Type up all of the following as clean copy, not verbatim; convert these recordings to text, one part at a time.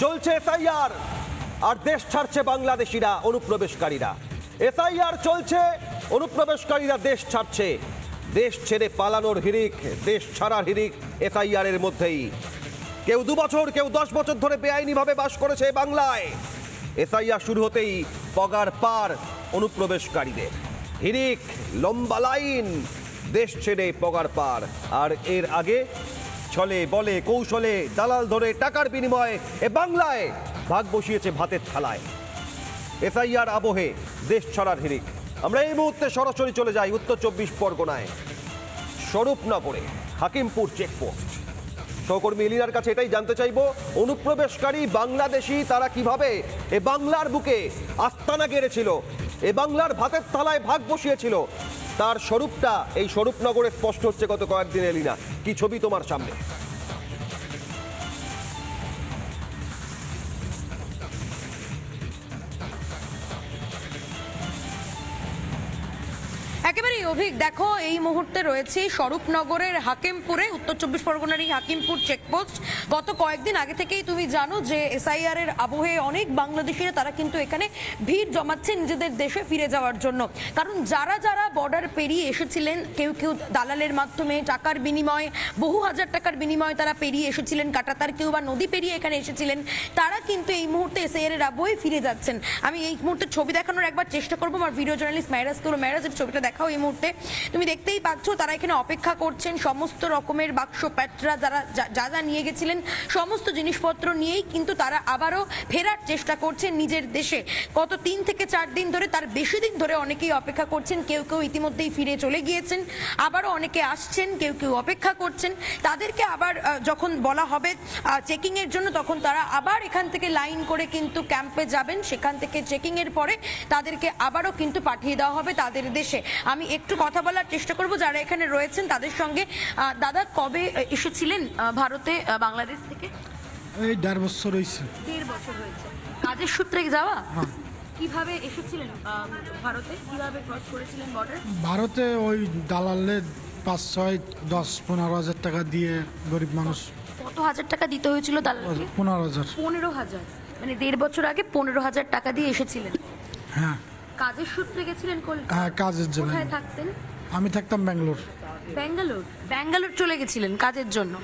চলছে এসআইআর আর দেশ ছাড়ছে বাংলাদেশিরা, অনুপ্রবেশকারীরা। এসআইআর চলছে, অনুপ্রবেশকারীরা দেশ ছাড়ছে। দেশ ছেড়ে পালানোর হিড়িক, দেশ ছাড়ার হিড়িক এসআইআর এর মধ্যেই। কেউ 2 বছর, কেউ 10 বছর ধরে বেআইনিভাবে বাস করেছে বাংলায়। এসআইআর শুরু হতেই পগার পার অনুপ্রবেশকারীদের। হিড়িক, লম্বা লাইন, দেশ ছেড়ে পগার পার। আর এর আগে ছলে বলে কৌশলে দালাল ধরে টাকার বিনিময়ে এ বাংলায় ভাগ বসিয়েছে ভাতের থালায়। এসআইআর আবহে দেশ ছাড়ার হিড়িক। আমরা এই মুহূর্তে সরাসরি চলে যাই উত্তর 24 পরগনায়, স্বরূপনগরে হাকিমপুর চেকপোস্ট। সহকর্মী এলিনার কাছে এটাই জানতে চাইবো, অনুপ্রবেশকারী বাংলাদেশি তারা কিভাবে এ বাংলার বুকে আস্তানা গেড়েছিল, এ বাংলার ভাতের থালায় ভাগ বসিয়েছিল, তার স্বরূপটা এই স্বরূপনগরে স্পষ্ট হচ্ছে গত কয়েকদিন। এলিনা, কি ছবি তোমার সামনে? একেবারে অভিক, দেখো এই মুহূর্তে রয়েছে স্বরূপনগরের হাকিমপুরে, উত্তর 24 পরগনার এই হাকিমপুর চেকপোস্ট। গত কয়েকদিন আগে থেকেই তুমি জানো যে এসআইআর এর আবহে অনেক বাংলাদেশিরা তারা কিন্তু এখানে ভিড় জমাচ্ছে নিজেদের দেশে ফিরে যাওয়ার জন্য। কারণ যারা যারা বর্ডার পেরিয়ে এসেছিলেন, কেউ কেউ দালালের মাধ্যমে টাকার বিনিময়ে, বহু হাজার টাকার বিনিময়ে তারা পেরিয়ে এসেছিলেন কাঁটাতার, কেউ বা নদী পেরিয়ে এখানে এসেছিলেন, তারা কিন্তু এই মুহূর্তে এসআইআর এর আবহে ফিরে যাচ্ছেন। আমি এই মুহূর্তে ছবি দেখানোর একবার চেষ্টা করবো। আমার ভিডিও জার্নালিস্ট মেহরাজকে বলো, মেহরাজ এর ছবিটা দেখাও। এই মুহূর্তে তুমি দেখতেই পাচ্ছ তারা এখানে অপেক্ষা করছেন। সমস্ত রকমের বাক্স প্যাটরা যারা যা যা নিয়ে গেছিলেন সমস্ত জিনিসপত্র নিয়েই কিন্তু তারা আবারও ফেরার চেষ্টা করছেন নিজের দেশে। গত 3 থেকে 4 দিন ধরে, তার বেশি দিন ধরে অনেকেই অপেক্ষা করছেন। কেউ কেউ ইতিমধ্যেই ফিরে চলে গিয়েছেন, আবারও অনেকে আসছেন, কেউ কেউ অপেক্ষা করছেন। তাদেরকে আবার যখন বলা হবে চেকিং এর জন্য, তখন তারা আবার এখান থেকে লাইন করে কিন্তু ক্যাম্পে যাবেন। সেখান থেকে চেকিং এর পরে তাদেরকে আবারও কিন্তু পাঠিয়ে দেওয়া হবে তাদের দেশে। আমি একটু কথা বলার চেষ্টা করব যারা এখানে রয়েছেন তাদের সঙ্গে। দাদা, কবে এসেছিলেন ভারতে বাংলাদেশ থেকে? এই 1.5 বছর হয়েছে। 1.5 বছর হয়েছে। কাজের সূত্রে যাওয়া? কিভাবে এসেছিলেন ভারতে, কিভাবে ক্রস করেছিলেন বর্ডার? ভারতে ওই দালালে 5, 6, 10, 15 হাজার টাকা দিয়ে গরিব মানুষ। কত হাজার টাকা দিতে হয়েছিল দালালকে? 15,000। 15,000, মানে 1.5 বছর আগে 15,000 টাকা দিয়ে এসেছিলেন। হ্যাঁ। কাজের সূত্রে গেছিলেন কলকাতা? হ্যাঁ, কাজের জন্য। কোথায় থাকতেন? আমি থাকতাম ব্যাঙ্গালোর। ব্যাঙ্গালোর চলে গেছিলেন কাজের জন্য।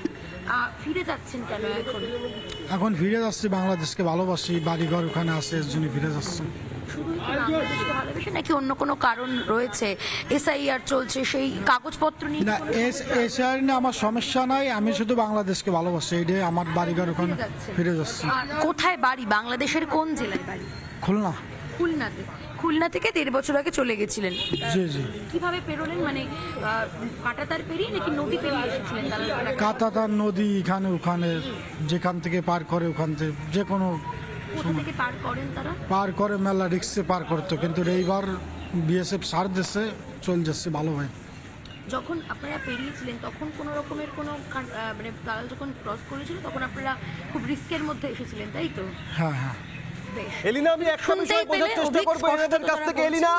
ফিরে যাচ্ছেন কেন এখন? এখন ফিরে যাচ্ছি, বাংলাদেশকে ভালোবাসি, বাড়িঘর ওখানে আছে, এর জন্য ফিরে যাচ্ছি। শুধুই কি বাংলাদেশকে ভালোবাসে নাকি অন্য কোনো কারণ রয়েছে? এসআইআর চলছে, সেই কাগজপত্র নিয়ে না, এসআইআর নিয়ে আমার সমস্যা নাই, আমি শুধু বাংলাদেশকে ভালোবাসি, এইটাই আমার বাড়িঘর ওখানে ফিরে যাচ্ছি। কোথায় বাড়ি? বাংলাদেশের কোন জেলায় বাড়ি? খুলনা। খুলনাতে। খুলনা থেকে 1.5 বছর আগে চলে গেছিলেন। জি জি। কিভাবে পেরোলেন, মানে কাঁটাতার পেরিয়ে নাকি নদী পেরিয়ে এসেছিলেন? কাঁটাতার নদী, এখানে ওখানে যেখান থেকে পার করে, ওখান থেকে যে কোনো থেকে পার করেন তারা? পার করে, মেলা রিক্সে পার করতো, কিন্তু এইবার বিএসএফ ছাড় দিচ্ছে, চলে যাচ্ছে ভালো ভাই। যখন আপনারা পেরিয়েছিলেন তখন কোনো রকমের কোনো মানে দালাল যখন ক্রস করেছিল তখন আপনারা খুব রিস্কের মধ্যে এসেছিলেন, তাই তো? হ্যাঁ হ্যাঁ। এলিনা, আমি একটা বিষয় বোঝার চেষ্টা করবো এনাদের কাছ থেকে। এলিনা,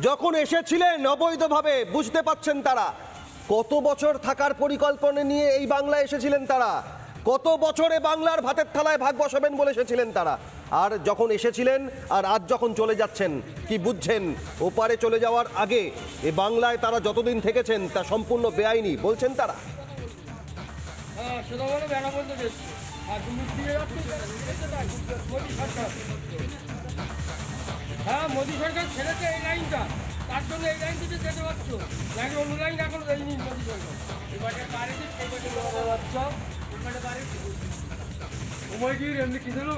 যখন এসেছিলেন অবৈধভাবে, বুঝতে পাচ্ছেন তারা কত বছর থাকার পরিকল্পনা নিয়ে এই বাংলায় এসেছিলেন তারা? কত বছরে বাংলার ভাতের থালায় ভাগ বসাবেন বলে এসেছিলেন তারা? আর যখন এসেছিলেন আর আজ যখন চলে যাচ্ছেন, কি বুঝছেন? ওপারে চলে যাওয়ার আগে এ বাংলায় তারা যতদিন থেকেছেন তা সম্পূর্ণ বেআইনি বলছেন তারা? হ্যাঁ, মোদী সরকার ছেড়েছে এই লাইনটা, তার জন্য এই লাইন থেকে যেতে পারছো, লাইন অন্য লাইন এখন দেয়নি মোদী সরকার। এবারে পারেছি, সেইবারে বাচ্চা এবারে পারেছি উময়গির এমনি কি দিল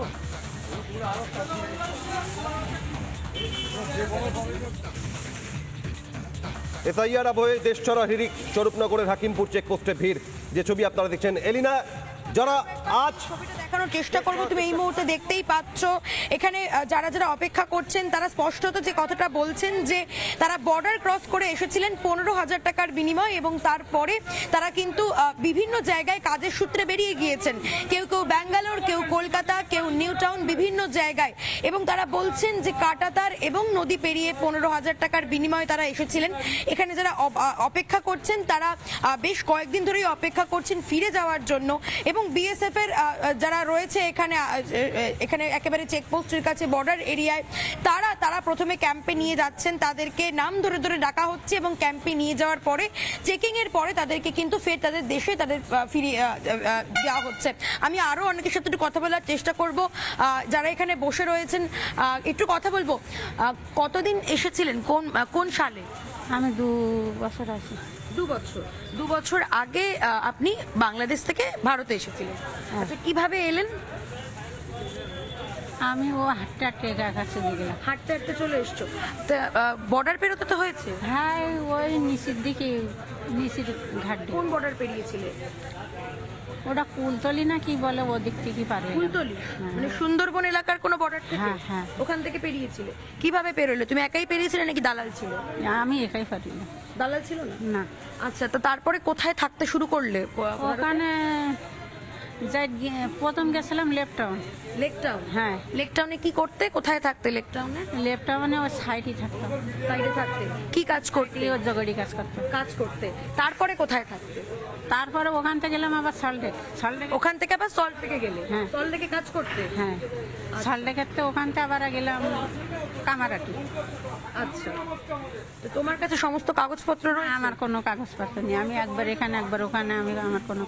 এসআইআর আবহে দেশ ছাড়া হিড়িক, স্বরূপনগরের হাকিমপুর চেকপোস্টে ভিড়। যে ছবি আপনারা দেখছেন এলিনা, যারা আজ ছবিটা দেখানোর চেষ্টা করবো। তুমি এই মুহূর্তে দেখতেই পাচ্ছ এখানে যারা যারা অপেক্ষা করছেন তারা স্পষ্টত যে কথাটা বলছেন যে তারা বর্ডার ক্রস করে এসেছিলেন 15,000 টাকার বিনিময়, এবং তারপরে তারা কিন্তু বিভিন্ন জায়গায় কাজের সূত্রে বেরিয়ে গিয়েছেন। কেউ কেউ ব্যাঙ্গালোর, কেউ কলকাতা, কেউ নিউ টাউন, বিভিন্ন জায়গায়। এবং তারা বলছেন যে কাঁটাতার এবং নদী পেরিয়ে 15,000 টাকার বিনিময়ে তারা এসেছিলেন। এখানে যারা অপেক্ষা করছেন তারা বেশ কয়েকদিন ধরেই অপেক্ষা করছেন ফিরে যাওয়ার জন্য। এবং এবং বিএসএফ এর যারা রয়েছে এখানে এখানে একেবারে চেকপোস্টের কাছে বর্ডার এরিয়ায় তারা প্রথমে ক্যাম্পে নিয়ে যাচ্ছেন, তাদেরকে নাম ধরে ধরে ডাকা হচ্ছে এবং ক্যাম্পে নিয়ে যাওয়ার পরে চেকিং এর পরে তাদেরকে কিন্তু ফের তাদের দেশে তাদের ফিরিয়ে দেওয়া হচ্ছে। আমি আরো অনেকের সাথে একটু কথা বলার চেষ্টা করব যারা এখানে বসে রয়েছেন, একটু কথা বলবো। কতদিন এসেছিলেন, কোন সালে? আমি 2 বছর আছি। 2 বছর আগে আপনি বাংলাদেশ থেকে ভারতে এসেছিলেন। আচ্ছা, কিভাবে এলেন? আমি ও হাঁটতে হাঁটতে কাছে গেলাম। হাঁটতে হাঁটতে চলে এসছো, বর্ডার পেরোতে তো হয়েছে? হ্যাঁ, ওই নিচের দিকে, নিচের ঘাট দিয়ে। কোন বর্ডার পেরিয়েছিলে? ওটা কুলতলি না কি বলে, ওদিক থেকে পারে। কুলতলি মানে সুন্দরবন এলাকার কোনো বর্ডার থেকে? হ্যাঁ, হ্যাঁ। ওখান থেকে পেরিয়েছিলে। কিভাবে পেরোলে? তুমি একাই পেরিয়েছিলে নাকি দালাল ছিল? আমি একাই পারি না। দালাল ছিল না? না। আচ্ছা, তো তারপরে কোথায় থাকতে শুরু করলে? ওখানে যাই প্রথম গেছিলাম লেপটাউন। লেকটাউন? হ্যাঁ। লেকটাউনে কি করতে? কোথায় থাকতে লেকটাউনে? লেপটাউনে ওই সাইডে থাকতাম। সাইডে থাকতে কি কাজ করতে? ওর জগড়ি কাজ করতাম। কাজ করতে। তারপরে কোথায় থাকতে? তারপরে ওখান থেকে গেলাম আবার সল্টলেক। ওখান থেকে আবার সল্ট থেকে গেলে? হ্যাঁ। সল্ট থেকে কাজ করতে? হ্যাঁ, সল্টলেকের তো ওখান থেকে আবার গেলাম কামারাটি। আচ্ছা, তো তোমার কাছে সমস্ত কাগজপত্র রয়েছে? আমার কোনো কাগজপত্র নেই। আমি একবার এখানে একবার ওখানে, আমার কোনো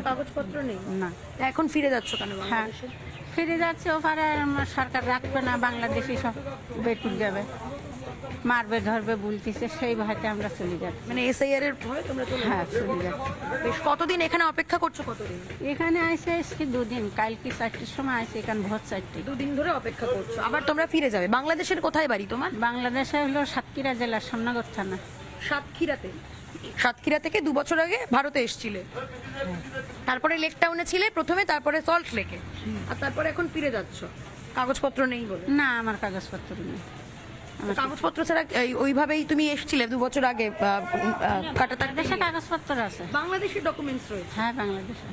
কাগজপত্র নেই। না। এখন ফিরে যাচ্ছ কেন হ্যাঁ, বাংলাদেশে? ফিরে যাচ্ছে। ওপারে সরকার রাখবে না, বাংলাদেশি সব বেটুক যাবে, মারবে ধরবে বলতেছে, সেই ভয়তে আমরা চলে যাচ্ছি। মানে এসআইআর এর ভয় তোমরা চলে? হ্যাঁ, চলে যাচ্ছি। বেশ, কতদিন এখানে অপেক্ষা করছো? কতদিন? এখানে আসে আজকে 2 দিন, কালকে 4টের সময় আসে, এখানে ভোর 4টে। 2 দিন ধরে অপেক্ষা করছো, আবার তোমরা ফিরে যাবে। বাংলাদেশের কোথায় বাড়ি তোমার? বাংলাদেশে হলো সাতক্ষীরা জেলার শ্যামনগর থানা। সাতক্ষীরাতে? সাতক্ষীরা থেকে 2 বছর আগে ভারতে এসেছিলে, তারপরে লেকটাউনে ছিলে প্রথমে, তারপরে সল্ট লেকে, আর তারপরে এখন ফিরে যাচ্ছ। কাগজপত্র নেই বলে? না, আমার কাগজপত্র নেই। কাগজপত্র ছাড়া ওইভাবেই তুমি এসেছিলে 2 বছর আগে কাটাতার দেশে কাগজপত্র আছে? বাংলাদেশের ডকুমেন্টস রয়েছে? হ্যাঁ, বাংলাদেশে।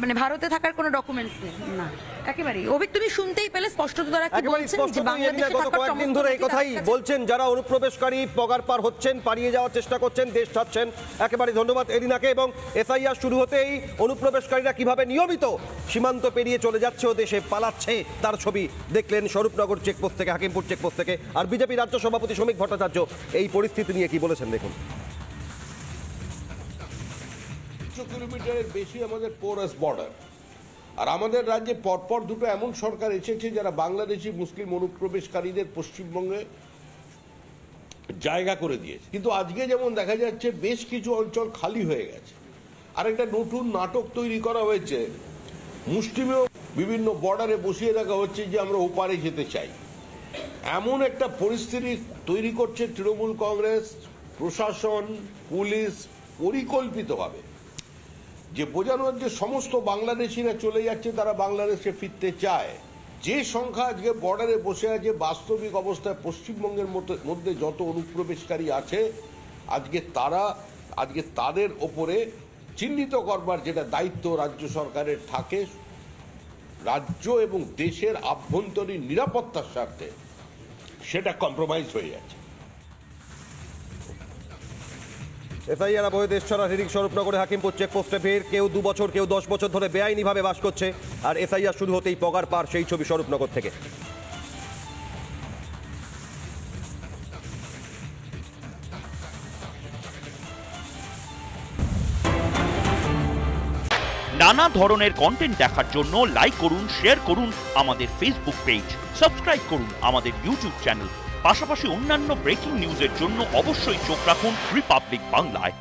মানে ভারতে থাকার কোনো ডকুমেন্টস নেই? না। একেবারেই। অভিক, তুমি শুনতেই পেলে স্পষ্টত তারা কি একেবারে বলছেন স্পষ্ট যে তো বাংলাদেশে গত থাকার কয়েকদিন সমস্ত ধরে এই নথি কথাই তাদের কাছে- বলছেন যারা অনুপ্রবেশকারী, পগার পার হচ্ছেন, পালিয়ে যাওয়ার চেষ্টা করছেন, দেশ ছাড়ছেন। একেবারে ধন্যবাদ এরিনাকে। এবং এসআইআর শুরু হতেই অনুপ্রবেশকারীরা কিভাবে নিয়মিত সীমান্ত পেরিয়ে চলে যাচ্ছে ও দেশে পালাচ্ছে তার ছবি দেখলেন স্বরূপনগর চেকপোস্ট থেকে, হাকিমপুর চেকপোস্ট থেকে। আর বিজেপি রাজ্য সভাপতি শ্রমিক ভট্টাচার্য এই পরিস্থিতি নিয়ে কি বলেছেন দেখুন। 100 কিলোমিটারের বেশি আমাদের পোরাস বর্ডার, আর আমাদের রাজ্যে পরপর দুটো এমন সরকার এসেছে যারা বাংলাদেশি মুসলিম অনুপ্রবেশকারীদের পশ্চিমবঙ্গে জায়গা করে দিয়েছে। কিন্তু আজকে যেমন দেখা যাচ্ছে বেশ কিছু অঞ্চল খালি হয়ে গেছে। আর একটা নতুন নাটক তৈরি করা হয়েছে, মুষ্টিমেয় বিভিন্ন বর্ডারে বসিয়ে রাখা হচ্ছে যে আমরা ওপারে যেতে চাই। এমন একটা পরিস্থিতি তৈরি করছে তৃণমূল কংগ্রেস, প্রশাসন, পুলিশ পরিকল্পিতভাবে, যে বোঝানো হচ্ছে সমস্ত বাংলাদেশিরা চলে যাচ্ছে, তারা বাংলাদেশে ফিরতে চায়। যে সংখ্যা আজকে বর্ডারে বসে আছে, বাস্তবিক অবস্থায় পশ্চিমবঙ্গের মধ্যে যত অনুপ্রবেশকারী আছে, আজকে তাদের ওপরে চিহ্নিত করবার যেটা দায়িত্ব রাজ্য সরকারের থাকে, রাজ্য এবং দেশের আভ্যন্তরীণ নিরাপত্তার স্বার্থে সেটা কম্প্রোমাইজ হয়ে যাচ্ছে। এসআইআর আবহে দেশ ছাড়া হিরিক স্বরূপনগরে হাকিমপুর চেকপোস্টে ভিড়। কেউ 2 বছর, কেউ 10 বছর ধরে বেআইনিভাবে বাস করছে। আর এসআইআর শুরু হতেই পগার পার, সেই ছবি স্বরূপনগর থেকে। নানা ধরনের কন্টেন্ট দেখার জন্য লাইক করুন, শেয়ার করুন আমাদের ফেসবুক পেজ, সাবস্ক্রাইব করুন আমাদের ইউটিউব চ্যানেল। পাশাপাশি অন্যান্য ব্রেকিং নিউজের জন্য অবশ্যই চোখ রাখুন রিপাবলিক বাংলায়।